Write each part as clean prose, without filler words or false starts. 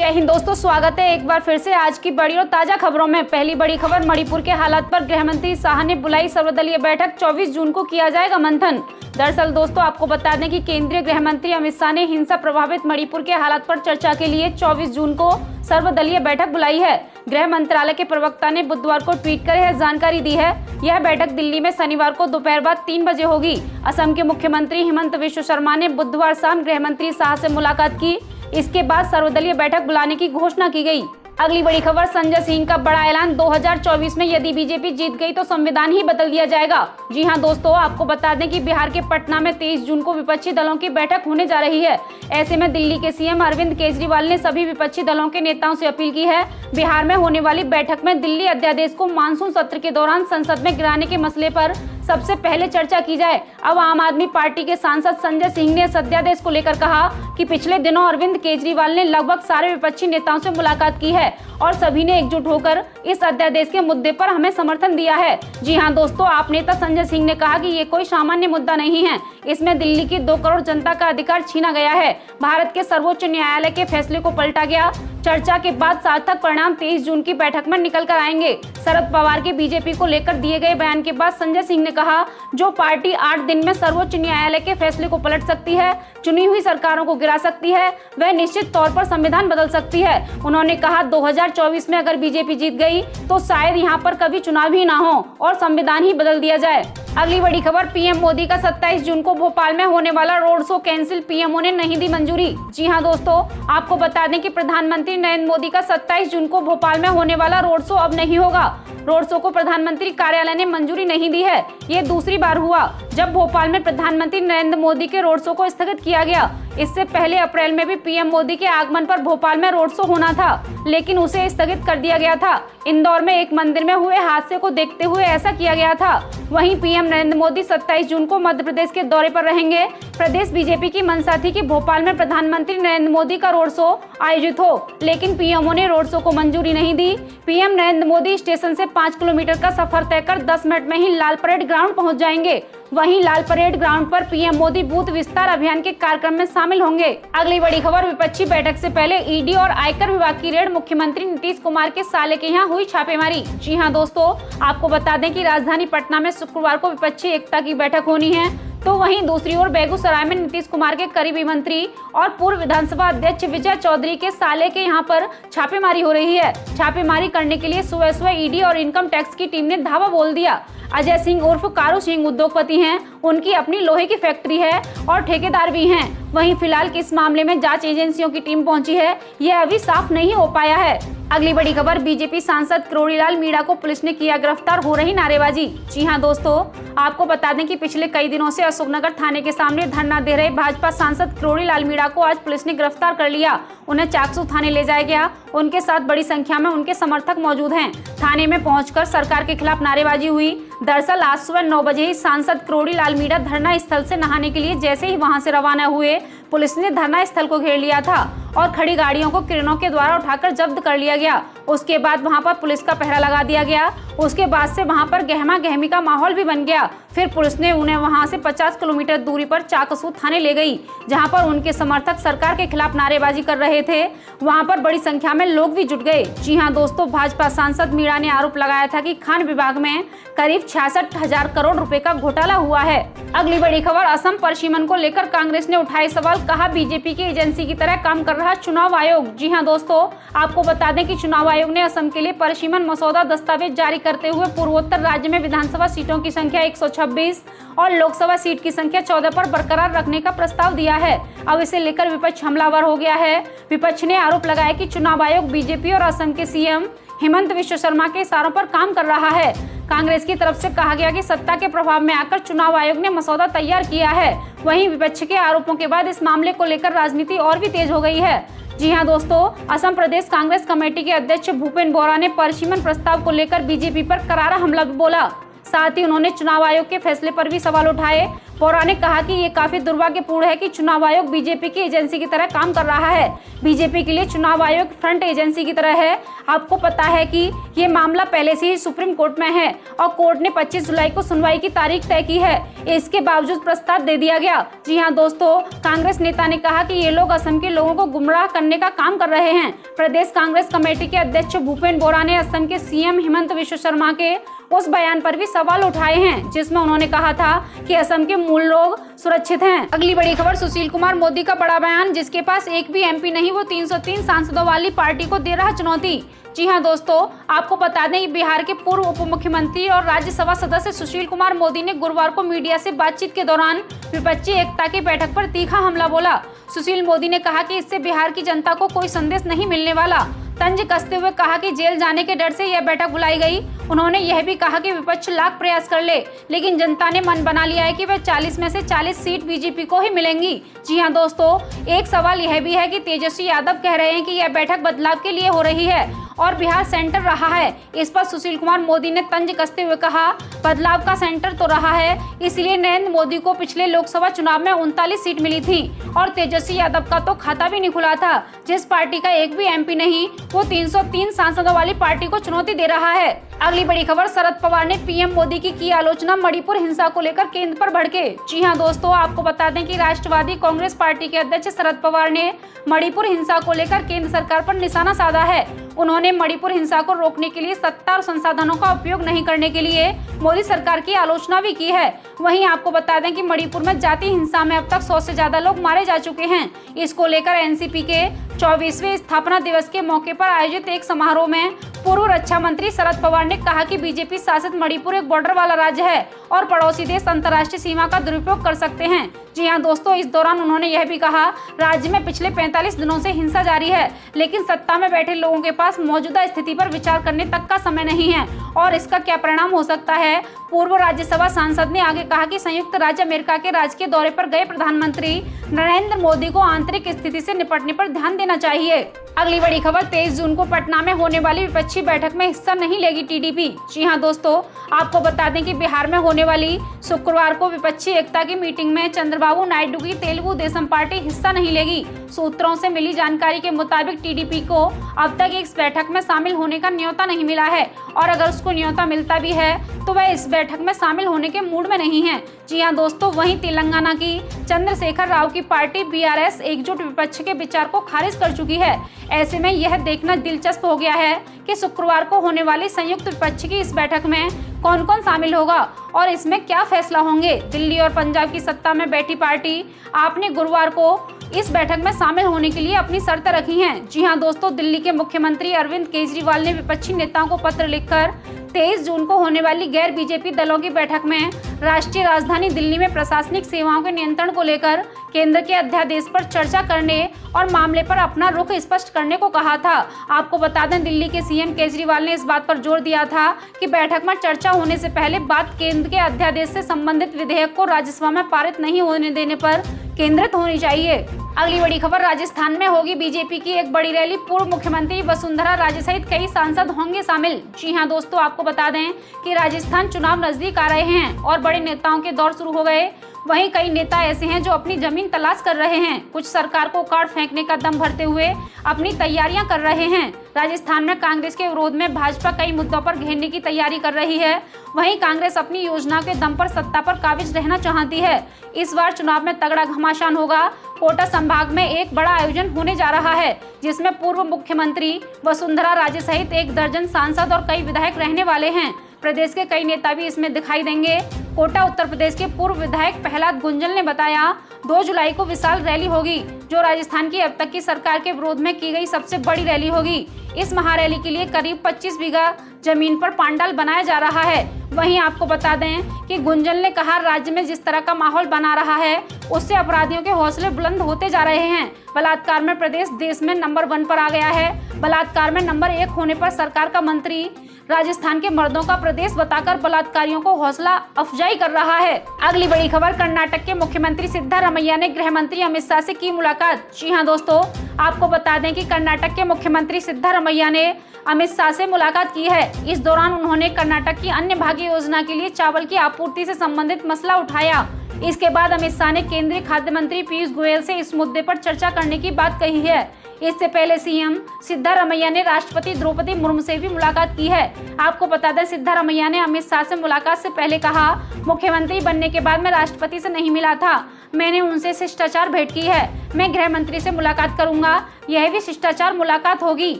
जय हिंद दोस्तों, स्वागत है एक बार फिर से आज की बड़ी और ताजा खबरों में। पहली बड़ी खबर, मणिपुर के हालात पर गृह मंत्री शाह ने बुलाई सर्वदलीय बैठक, 24 जून को किया जाएगा मंथन। दरअसल दोस्तों आपको बता दें कि केंद्रीय गृह मंत्री अमित शाह ने हिंसा प्रभावित मणिपुर के हालात पर चर्चा के लिए 24 जून को सर्वदलीय बैठक बुलाई है। गृह मंत्रालय के प्रवक्ता ने बुधवार को ट्वीट कर यह जानकारी दी है। यह बैठक दिल्ली में शनिवार को दोपहर बाद 3 बजे होगी। असम के मुख्यमंत्री हिमंत विश्व शर्मा ने बुधवार शाम गृह मंत्री शाह से मुलाकात की। इसके बाद सर्वदलीय बैठक बुलाने की घोषणा की गई। अगली बड़ी खबर, संजय सिंह का बड़ा ऐलान, 2024 में यदि बीजेपी जीत गई तो संविधान ही बदल दिया जाएगा। जी हां दोस्तों, आपको बता दें कि बिहार के पटना में 23 जून को विपक्षी दलों की बैठक होने जा रही है। ऐसे में दिल्ली के सीएम अरविंद केजरीवाल ने सभी विपक्षी दलों के नेताओं से अपील की है, बिहार में होने वाली बैठक में दिल्ली अध्यादेश को मानसून सत्र के दौरान संसद में गिराने के मसले पर सबसे पहले चर्चा की जाए। अब आम आदमी पार्टी के सांसद संजय सिंह ने इस अध्यादेश को लेकर कहा कि पिछले दिनों अरविंद केजरीवाल ने लगभग सारे विपक्षी नेताओं से मुलाकात की है और सभी ने एकजुट होकर इस अध्यादेश के मुद्दे पर हमें समर्थन दिया है। जी हां दोस्तों, आप नेता संजय सिंह ने कहा कि ये कोई सामान्य मुद्दा नहीं है, इसमें दिल्ली की 2 करोड़ जनता का अधिकार छीना गया है। भारत के सर्वोच्च न्यायालय के फैसले को पलटा गया। चर्चा के बाद सार्थक परिणाम 23 जून की बैठक में निकल कर आएंगे। शरद पवार के बीजेपी को लेकर दिए गए बयान के बाद संजय सिंह ने कहा, जो पार्टी 8 दिन में सर्वोच्च न्यायालय के फैसले को पलट सकती है, चुनी हुई सरकारों को गिरा सकती है, वह निश्चित तौर पर संविधान बदल सकती है। उन्होंने कहा 2024 में अगर बीजेपी जीत गई तो शायद यहाँ पर कभी चुनाव ही ना हो और संविधान ही बदल दिया जाए। अगली बड़ी खबर, पीएम मोदी का 27 जून को भोपाल में होने वाला रोड शो कैंसिल, पीएमओ ने नहीं दी मंजूरी। जी हां दोस्तों, आपको बता दें कि प्रधानमंत्री नरेंद्र मोदी का 27 जून को भोपाल में होने वाला रोड शो अब नहीं होगा। रोड शो को प्रधानमंत्री कार्यालय ने मंजूरी नहीं दी है। ये दूसरी बार हुआ जब भोपाल में प्रधानमंत्री नरेंद्र मोदी के रोड शो को स्थगित किया गया। इससे पहले अप्रैल में भी पीएम मोदी के आगमन पर भोपाल में रोड शो होना था, लेकिन उसे स्थगित कर दिया गया था। इंदौर में एक मंदिर में हुए हादसे को देखते हुए ऐसा किया गया था। वहीं पीएम नरेंद्र मोदी 27 जून को मध्य प्रदेश के दौरे पर रहेंगे। प्रदेश बीजेपी की मंशा थी कि भोपाल में प्रधानमंत्री नरेंद्र मोदी का रोड शो आयोजित हो, लेकिन पीएमओ ने रोड शो को मंजूरी नहीं दी। पीएम नरेंद्र मोदी स्टेशन से 5 किलोमीटर का सफर तय कर 10 मिनट में ही लाल परेड ग्राउंड पहुंच जाएंगे। वहीं लाल परेड ग्राउंड पर पीएम मोदी बूथ विस्तार अभियान के कार्यक्रम में शामिल होंगे। अगली बड़ी खबर, विपक्षी बैठक से पहले ईडी और आयकर विभाग की रेड, मुख्यमंत्री नीतीश कुमार के साले के यहाँ हुई छापेमारी। जी हां दोस्तों, आपको बता दें कि राजधानी पटना में शुक्रवार को विपक्षी एकता की बैठक होनी है, तो वहीं दूसरी ओर बेगूसराय में नीतीश कुमार के करीबी मंत्री और पूर्व विधानसभा अध्यक्ष विजय चौधरी के साले के यहां पर छापेमारी हो रही है। छापेमारी करने के लिए सुबह सुबह ईडी और इनकम टैक्स की टीम ने धावा बोल दिया। अजय सिंह उर्फ कारू सिंह उद्योगपति हैं, उनकी अपनी लोहे की फैक्ट्री है और ठेकेदार भी हैं। वहीं फिलहाल किस मामले में जांच एजेंसियों की टीम पहुंची है, यह अभी साफ नहीं हो पाया है। अगली बड़ी खबर, बीजेपी सांसद किरोड़ीलाल मीणा को पुलिस ने किया गिरफ्तार, हो रही नारेबाजी। जी हां दोस्तों, आपको बता दें कि पिछले कई दिनों से अशोकनगर थाने के सामने धरना दे रहे भाजपा सांसद किरोड़ीलाल मीणा को आज पुलिस ने गिरफ्तार कर लिया। उन्हें चाकसू थाने ले जाया गया। उनके साथ बड़ी संख्या में उनके समर्थक मौजूद हैं। थाने में पहुंचकर सरकार के खिलाफ नारेबाजी हुई। दरअसल आज सुबह 9 बजे ही सांसद किरोड़ीलाल मीणा धरना स्थल से नहाने के लिए जैसे ही वहां से रवाना हुए, पुलिस ने धरना स्थल को घेर लिया था और खड़ी गाड़ियों को क्रेनों के द्वारा उठाकर जब्त कर लिया गया। उसके बाद वहां पर पुलिस का पहरा लगा दिया गया। उसके बाद से वहां पर गहमा गहमी का माहौल भी बन गया। फिर पुलिस ने उन्हें वहां से 50 किलोमीटर दूरी पर चाकसू थाने ले गई, जहां पर उनके समर्थक सरकार के खिलाफ नारेबाजी कर रहे थे। वहां पर बड़ी संख्या में लोग भी जुट गए। जी हां दोस्तों, भाजपा सांसद मीणा ने आरोप लगाया था कि खान विभाग में करीब 66,000 करोड़ रुपए का घोटाला हुआ है। अगली बड़ी खबर, असम परिसीमन को लेकर कांग्रेस ने उठाए सवाल, कहा बीजेपी की एजेंसी की तरह काम कर रहा चुनाव आयोग। जी हां दोस्तों, आपको बता दें कि चुनाव आयोग ने असम के लिए परिसीमन मसौदा दस्तावेज जारी करते हुए पूर्वोत्तर राज्य में विधानसभा सीटों की संख्या 126 और लोकसभा सीट की संख्या 14 पर बरकरार रखने का प्रस्ताव दिया है। अब इसे लेकर विपक्ष हमलावर हो गया है। विपक्ष ने आरोप लगाया कि चुनाव आयोग बीजेपी और असम के सीएम हिमंत विश्व शर्मा के इशारों पर काम कर रहा है। कांग्रेस की तरफ से कहा गया कि सत्ता के प्रभाव में आकर चुनाव आयोग ने मसौदा तैयार किया है। वहीं विपक्ष के आरोपों के बाद इस मामले को लेकर राजनीति और भी तेज हो गई है। जी हां दोस्तों, असम प्रदेश कांग्रेस कमेटी के अध्यक्ष भूपेन बोरा ने परिसीमन प्रस्ताव को लेकर बीजेपी पर करारा हमला भी बोला। साथ ही उन्होंने चुनाव आयोग के फैसले पर भी सवाल उठाए। बोरा ने कहा कि ये काफी दुर्भाग्यपूर्ण है कि चुनाव आयोग बीजेपी की एजेंसी की तरह काम कर रहा है। बीजेपी के लिए चुनाव आयोग फ्रंट एजेंसी की तरह है। आपको पता है कि ये मामला पहले से ही सुप्रीम कोर्ट में है और कोर्ट ने 25 जुलाई को सुनवाई की तारीख तय की है। इसके बावजूद प्रस्ताव दे दिया गया। जी हाँ दोस्तों, कांग्रेस नेता ने कहा कि ये लोग असम के लोगों को गुमराह करने का काम कर रहे हैं। प्रदेश कांग्रेस कमेटी के अध्यक्ष भूपेन बोरा ने असम के सीएम हिमंत विश्व शर्मा के उस बयान पर भी सवाल उठाए हैं जिसमें उन्होंने कहा था कि असम के मूल लोग सुरक्षित हैं। अगली बड़ी खबर, सुशील कुमार मोदी का बड़ा बयान, जिसके पास एक भी एमपी नहीं वो 303 सांसदों वाली पार्टी को दे रहा चुनौती। जी हां दोस्तों, आपको बता दें कि बिहार के पूर्व उप मुख्यमंत्री और राज्यसभा सदस्य सुशील कुमार मोदी ने गुरुवार को मीडिया से बातचीत के दौरान विपक्षी एकता की बैठक पर तीखा हमला बोला। सुशील मोदी ने कहा कि इससे बिहार की जनता को कोई संदेश नहीं मिलने वाला। तंज कसते हुए कहा कि जेल जाने के डर से यह बैठक बुलाई गई। उन्होंने यह भी कहा कि विपक्ष लाख प्रयास कर ले, लेकिन जनता ने मन बना लिया है कि वह 40 में से 40 सीट बीजेपी को ही मिलेंगी। जी हां दोस्तों, एक सवाल यह भी है कि तेजस्वी यादव कह रहे हैं कि यह बैठक बदलाव के लिए हो रही है और बिहार सेंटर रहा है। इस पर सुशील कुमार मोदी ने तंज कसते हुए कहा, बदलाव का सेंटर तो रहा है, इसलिए नरेंद्र मोदी को पिछले लोकसभा चुनाव में 39 सीट मिली थी और तेजस्वी यादव का तो खाता भी नहीं खुला था। जिस पार्टी का एक भी एमपी नहीं वो 303 सांसदों वाली पार्टी को चुनौती दे रहा है। अगली बड़ी खबर, शरद पवार ने पीएम मोदी की आलोचना, मणिपुर हिंसा को लेकर केंद्र पर भड़के। जी हां दोस्तों, आपको बता दें कि राष्ट्रवादी कांग्रेस पार्टी के अध्यक्ष शरद पवार ने मणिपुर हिंसा को लेकर केंद्र सरकार पर निशाना साधा है। उन्होंने मणिपुर हिंसा को रोकने के लिए सत्ता और संसाधनों का उपयोग नहीं करने के लिए मोदी सरकार की आलोचना भी की है। वहीं आपको बता दें कि मणिपुर में जाति हिंसा में अब तक 100 से ज्यादा लोग मारे जा चुके हैं। इसको लेकर एनसीपी के 24वें स्थापना दिवस के मौके पर आयोजित एक समारोह में पूर्व रक्षा मंत्री शरद पवार ने कहा कि बीजेपी शासित मणिपुर एक बॉर्डर वाला राज्य है और पड़ोसी देश अंतर्राष्ट्रीय सीमा का दुरुपयोग कर सकते हैं। जी हां दोस्तों, इस दौरान उन्होंने यह भी कहा, राज्य में पिछले 45 दिनों से हिंसा जारी है, लेकिन सत्ता में बैठे लोगों के पास मौजूदा स्थिति पर विचार करने तक का समय नहीं है और इसका क्या परिणाम हो सकता है। पूर्व राज्यसभा सांसद ने आगे कहा कि संयुक्त राज्य अमेरिका के राजकीय दौरे पर गए प्रधानमंत्री नरेंद्र मोदी को आंतरिक स्थिति से निपटने पर ध्यान देना चाहिए। अगली बड़ी खबर, 23 जून को पटना में होने वाली विपक्षी बैठक में हिस्सा नहीं लेगी टीडीपी। जी हां दोस्तों, आपको बता दें कि बिहार में होने वाली शुक्रवार को विपक्षी एकता की मीटिंग में चंद्रबाबू नायडू की तेलुगु देशम पार्टी हिस्सा नहीं लेगी। सूत्रों से मिली जानकारी के मुताबिक टीडीपी को अब तक इस बैठक में शामिल होने का न्योता नहीं मिला है और अगर उसको न्योता मिलता भी है तो वह इस बैठक में शामिल होने के मूड में नहीं है। जी हां दोस्तों, वहीं तेलंगाना की चंद्रशेखर राव की पार्टी बीआरएस एकजुट विपक्ष के विचार को खारिज कर चुकी है। ऐसे में यह देखना दिलचस्प हो गया है कि शुक्रवार को होने वाली संयुक्त विपक्ष की इस बैठक में कौन कौन शामिल होगा और इसमें क्या फैसला होंगे। दिल्ली और पंजाब की सत्ता में बैठी पार्टी आपने गुरुवार को इस बैठक में शामिल होने के लिए अपनी शर्तें रखी हैं। जी हां दोस्तों, दिल्ली के मुख्यमंत्री अरविंद केजरीवाल ने विपक्षी नेताओं को पत्र लिखकर 23 जून को होने वाली गैर बीजेपी दलों की बैठक में राष्ट्रीय राजधानी दिल्ली में प्रशासनिक सेवाओं के नियंत्रण को लेकर केंद्र के अध्यादेश पर चर्चा करने और मामले पर अपना रुख स्पष्ट करने को कहा था। आपको बता दें, दिल्ली के सीएम केजरीवाल ने इस बात पर जोर दिया था कि बैठक में चर्चा होने से पहले बात केंद्र के अध्यादेश से संबंधित विधेयक को राज्यसभा में पारित नहीं होने देने पर केंद्रित होनी चाहिए। अगली बड़ी खबर, राजस्थान में होगी बीजेपी की एक बड़ी रैली, पूर्व मुख्यमंत्री वसुंधरा राजे सहित कई सांसद होंगे शामिल। जी हां दोस्तों, आपको बता दें कि राजस्थान चुनाव नजदीक आ रहे हैं और बड़े नेताओं के दौर शुरू हो गए। वहीं कई नेता ऐसे हैं जो अपनी जमीन तलाश कर रहे हैं। कुछ सरकार को काट फेंकने का दम भरते हुए अपनी तैयारियां कर रहे हैं। राजस्थान में कांग्रेस के विरोध में भाजपा कई मुद्दों पर घेरने की तैयारी कर रही है। वहीं कांग्रेस अपनी योजना के दम पर सत्ता पर काबिज रहना चाहती है। इस बार चुनाव में तगड़ा घमासान होगा। कोटा संभाग में एक बड़ा आयोजन होने जा रहा है जिसमें पूर्व मुख्यमंत्री वसुंधरा राजे सहित 1 दर्जन सांसद और कई विधायक रहने वाले हैं। प्रदेश के कई नेता भी इसमें दिखाई देंगे। कोटा उत्तर प्रदेश के पूर्व विधायक प्रहलाद गुंजल ने बताया, 2 जुलाई को विशाल रैली होगी जो राजस्थान की अब तक की सरकार के विरोध में की गई सबसे बड़ी रैली होगी। इस महारैली के लिए करीब 25 बीघा जमीन पर पांडाल बनाया जा रहा है। वहीं आपको बता दें कि गुंजल ने कहा, राज्य में जिस तरह का माहौल बना रहा है उससे अपराधियों के हौसले बुलंद होते जा रहे हैं। बलात्कार में प्रदेश देश में नंबर 1 पर आ गया है। बलात्कार में नंबर 1 होने पर सरकार का मंत्री राजस्थान के मर्दों का प्रदेश बताकर बलात्कारियों को हौसला अफजाई कर रहा है। अगली बड़ी खबर, कर्नाटक के मुख्यमंत्री सिद्धारमैया ने गृह मंत्री अमित शाह से की मुलाकात। जी हां दोस्तों, आपको बता दें कि कर्नाटक के मुख्यमंत्री सिद्धारमैया ने अमित शाह से मुलाकात की है। इस दौरान उन्होंने कर्नाटक की अन्य भाग्य योजना के लिए चावल की आपूर्ति से संबंधित मसला उठाया। इसके बाद अमित शाह ने केंद्रीय खाद्य मंत्री पीयूष गोयल से इस मुद्दे पर चर्चा करने की बात कही है। इससे पहले सीएम सिद्धारमैया ने राष्ट्रपति द्रौपदी मुर्मू से भी मुलाकात की है। आपको बता दें, सिद्धारमैया ने अमित शाह से मुलाकात से पहले कहा, मुख्यमंत्री बनने के बाद मैं राष्ट्रपति से नहीं मिला था, मैंने उनसे शिष्टाचार भेंट की है, मैं गृह मंत्री से मुलाकात करूंगा, यह भी शिष्टाचार मुलाकात होगी,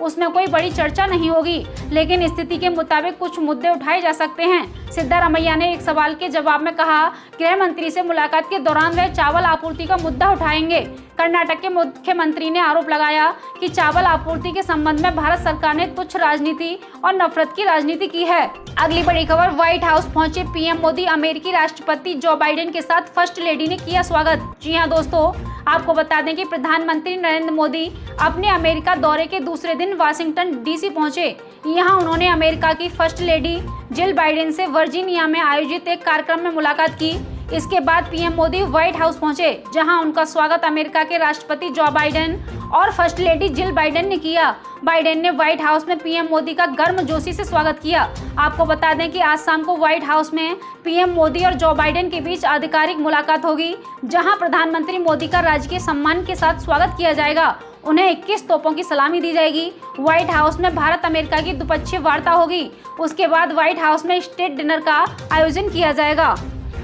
उसमें कोई बड़ी चर्चा नहीं होगी, लेकिन स्थिति के मुताबिक कुछ मुद्दे उठाए जा सकते हैं। सिद्धारमैया ने एक सवाल के जवाब में कहा, गृह मंत्री से मुलाकात के दौरान वह चावल आपूर्ति का मुद्दा उठाएंगे। कर्नाटक के मुख्यमंत्री ने आरोप लगाया कि चावल आपूर्ति के संबंध में भारत सरकार ने तुच्छ राजनीति और नफरत की राजनीति की है। अगली बड़ी खबर, व्हाइट हाउस पहुंचे पीएम मोदी, अमेरिकी राष्ट्रपति जो बाइडेन के साथ फर्स्ट लेडी ने किया स्वागत। जी हां दोस्तों, आपको बता दें कि प्रधानमंत्री नरेंद्र मोदी अपने अमेरिका दौरे के दूसरे दिन वाशिंगटन डीसी पहुंचे। यहां उन्होंने अमेरिका की फर्स्ट लेडी जिल बाइडेन से वर्जीनिया में आयोजित एक कार्यक्रम में मुलाकात की। इसके बाद पीएम मोदी व्हाइट हाउस पहुंचे, जहां उनका स्वागत अमेरिका के राष्ट्रपति जो बाइडेन और फर्स्ट लेडी जिल बाइडेन ने किया। बाइडेन ने व्हाइट हाउस में पीएम मोदी का गर्मजोशी से स्वागत किया। आपको बता दें कि आज शाम को व्हाइट हाउस में पीएम मोदी और जो बाइडेन के बीच आधिकारिक मुलाकात होगी, जहां प्रधानमंत्री मोदी का राजकीय सम्मान के साथ स्वागत किया जाएगा। उन्हें 21 तोपों की सलामी दी जाएगी। व्हाइट हाउस में भारत अमेरिका की द्विपक्षीय वार्ता होगी। उसके बाद व्हाइट हाउस में स्टेट डिनर का आयोजन किया जाएगा।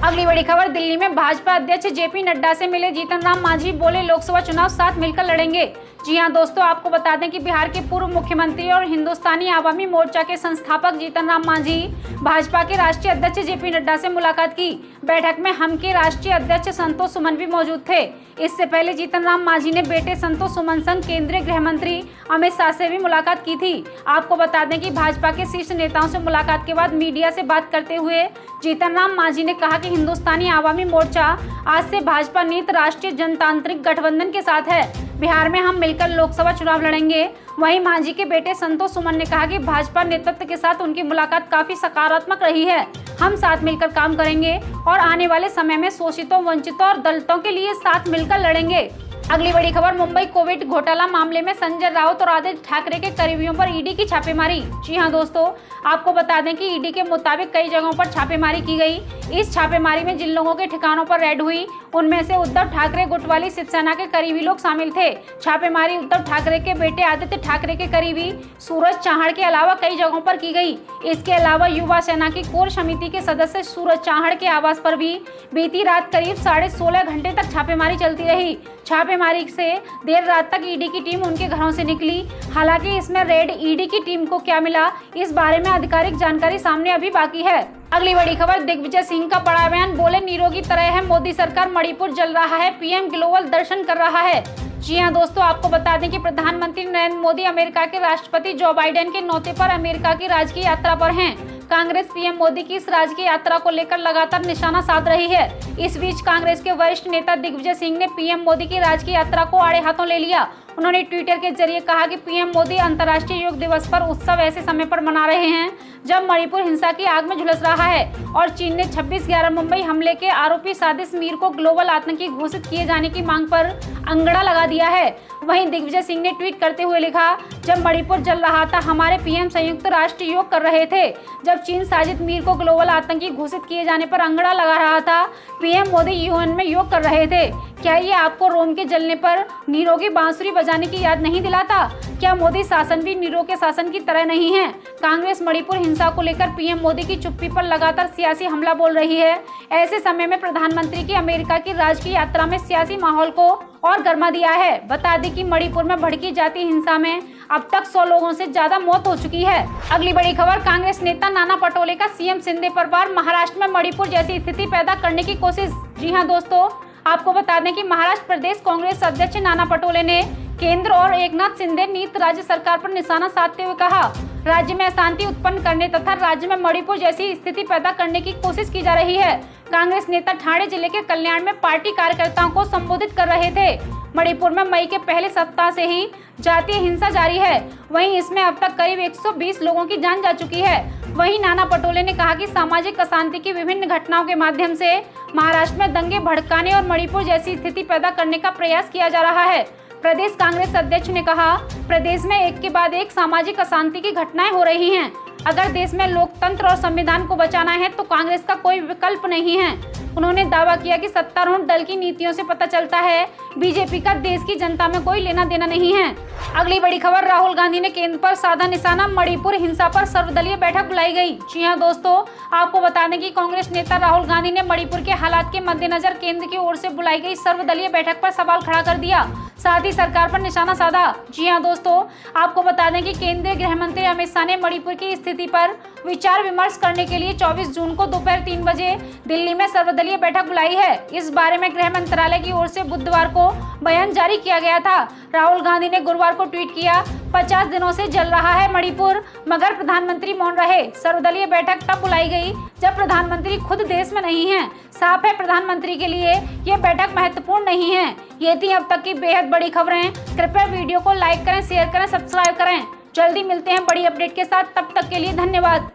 अगली बड़ी खबर, दिल्ली में भाजपा अध्यक्ष जेपी नड्डा से मिले जीतन राम मांझी, बोले लोकसभा चुनाव साथ मिलकर लड़ेंगे। जी हां दोस्तों, आपको बता दें कि बिहार के पूर्व मुख्यमंत्री और हिंदुस्तानी आवामी मोर्चा के संस्थापक जीतन राम मांझी भाजपा के राष्ट्रीय अध्यक्ष जेपी नड्डा से मुलाकात की। बैठक में हम के राष्ट्रीय अध्यक्ष संतोष सुमन भी मौजूद थे। इससे पहले जीतन राम मांझी ने बेटे संतोष सुमन संग केंद्रीय गृह मंत्री अमित शाह से भी मुलाकात की थी। आपको बता दें कि भाजपा के शीर्ष नेताओं से मुलाकात के बाद मीडिया से बात करते हुए जीतन राम मांझी ने कहा कि हिंदुस्तानी आवामी मोर्चा आज से भाजपा नीत राष्ट्रीय जनतांत्रिक गठबंधन के साथ है। बिहार में हम मिलकर लोकसभा चुनाव लड़ेंगे। वहीं मांझी के बेटे संतोष सुमन ने कहा कि भाजपा नेतृत्व के साथ उनकी मुलाकात काफी सकारात्मक रही है। हम साथ मिलकर काम करेंगे और आने वाले समय में शोषितों, वंचितों और दलितों के लिए साथ मिलकर लड़ेंगे। अगली बड़ी खबर, मुंबई कोविड घोटाला मामले में संजय राउत और आदित्य ठाकरे के करीबियों पर ईडी की छापेमारी। जी हां दोस्तों, आपको बता दें कि ईडी के मुताबिक कई जगहों पर छापेमारी की गई। इस छापेमारी में जिन लोगों के ठिकानों पर रेड हुई, उनमें से उद्धव ठाकरे गुट वाली शिवसेना के करीबी लोग शामिल थे। छापेमारी उद्धव ठाकरे के बेटे आदित्य ठाकरे के करीबी सूरज चाहड़ के अलावा कई जगहों पर की गई। इसके अलावा युवा सेना की कोर समिति के सदस्य सूरज चाहड़ के आवास पर भी बीती रात करीब 16.5 घंटे तक छापेमारी चलती रही। छापेमारी से देर रात तक ईडी की टीम उनके घरों से निकली। हालांकि इसमें रेड ईडी की टीम को क्या मिला, इस बारे में आधिकारिक जानकारी सामने अभी बाकी है। अगली बड़ी खबर, दिग्विजय सिंह का बड़ा बयान, बोले निरोगी तरह है मोदी सरकार, मणिपुर जल रहा है, पीएम ग्लोबल दर्शन कर रहा है। जी हां दोस्तों, आपको बता दें कि प्रधानमंत्री नरेंद्र मोदी अमेरिका के राष्ट्रपति जो बाइडेन के न्योते पर अमेरिका की राजकीय यात्रा पर हैं। कांग्रेस पीएम मोदी की इस राजकीय यात्रा को लेकर लगातार निशाना साध रही है। इस बीच कांग्रेस के वरिष्ठ नेता दिग्विजय सिंह ने पीएम मोदी की राजकीय यात्रा को आड़े हाथों ले लिया। उन्होंने ट्विटर के जरिए कहा कि पीएम मोदी अंतर्राष्ट्रीय योग दिवस पर उत्सव ऐसे समय पर मना रहे हैं जब मणिपुर हिंसा की आग में झुलस रहा है और चीन ने 26/11 मुंबई हमले के आरोपी सादिश मीर को ग्लोबल आतंकी घोषित किए जाने की मांग पर अंगड़ा लगा दिया है। वहीं दिग्विजय सिंह ने ट्वीट करते हुए लिखा, जब मणिपुर जल रहा था हमारे पीएम संयुक्त राष्ट्र योग कर रहे थे। जब चीन साजिद मीर को ग्लोबल आतंकी घोषित किए जाने पर अंगड़ा लगा रहा था, पीएम मोदी यूएन में योग कर रहे थे। क्या ये आपको रोम के जलने पर नीरो की बांसुरी बजाने की याद नहीं दिलाता? क्या मोदी शासन भी नीरो के शासन की तरह नहीं है? कांग्रेस मणिपुर हिंसा को लेकर पीएम मोदी की चुप्पी पर लगातार सियासी हमला बोल रही है। ऐसे समय में प्रधानमंत्री की अमेरिका की राजकीय यात्रा में सियासी माहौल को और गर्मा दिया है। बता दें कि मणिपुर में भड़की जाती हिंसा में अब तक 100 लोगों से ज्यादा मौत हो चुकी है। अगली बड़ी खबर, कांग्रेस नेता नाना पटोले का सीएम शिंदे पर वार, महाराष्ट्र में मणिपुर जैसी स्थिति पैदा करने की कोशिश। जी हां दोस्तों, आपको बता दें कि महाराष्ट्र प्रदेश कांग्रेस अध्यक्ष नाना पटोले ने केंद्र और एकनाथ शिंदे नीत राज्य सरकार पर निशाना साधते हुए कहा, राज्य में अशांति उत्पन्न करने तथा राज्य में मणिपुर जैसी स्थिति पैदा करने की कोशिश की जा रही है। कांग्रेस नेता ठाणे जिले के कल्याण में पार्टी कार्यकर्ताओं को संबोधित कर रहे थे। मणिपुर में मई के पहले सप्ताह से ही जातीय हिंसा जारी है। वहीं इसमें अब तक करीब 120 लोगों की जान जा चुकी है। वहीं नाना पटोले ने कहा कि सामाजिक अशांति की विभिन्न घटनाओं के माध्यम से महाराष्ट्र में दंगे भड़काने और मणिपुर जैसी स्थिति पैदा करने का प्रयास किया जा रहा है। प्रदेश कांग्रेस अध्यक्ष ने कहा, प्रदेश में एक के बाद एक सामाजिक अशांति की घटनाएं हो रही हैं। अगर देश में लोकतंत्र और संविधान को बचाना है तो कांग्रेस का कोई विकल्प नहीं है। उन्होंने दावा किया कि सत्तारूढ़ दल की नीतियों से पता चलता है बीजेपी का देश की जनता में कोई लेना देना नहीं है। अगली बड़ी खबर, राहुल गांधी ने केंद्र पर साधा निशाना, मणिपुर हिंसा पर सर्वदलीय बैठक बुलाई गई। जी हां दोस्तों, आपको बता दें कि कांग्रेस नेता राहुल गांधी ने मणिपुर के हालात के मद्देनजर केंद्र की ओर से बुलाई गई सर्वदलीय बैठक पर सवाल खड़ा कर दिया, साथ ही सरकार पर निशाना साधा। जी हां दोस्तों, आपको बता दें कि केंद्रीय गृह मंत्री अमित शाह ने मणिपुर की स्थिति पर विचार विमर्श करने के लिए 24 जून को दोपहर 3 बजे दिल्ली में सर्वदलीय बैठक बुलाई है। इस बारे में गृह मंत्रालय की ओर से बुधवार को बयान जारी किया गया था। राहुल गांधी ने गुरुवार को ट्वीट किया, 50 दिनों से जल रहा है मणिपुर, मगर प्रधानमंत्री मौन रहे। सर्वदलीय बैठक तब बुलाई गई जब प्रधानमंत्री खुद देश में नहीं है। साफ है, प्रधानमंत्री के लिए ये बैठक महत्वपूर्ण नहीं है। ये थी अब तक की बेहद बड़ी खबरें। कृपया वीडियो को लाइक करें, शेयर करें, सब्सक्राइब करें। जल्दी मिलते हैं बड़ी अपडेट के साथ, तब तक के लिए धन्यवाद।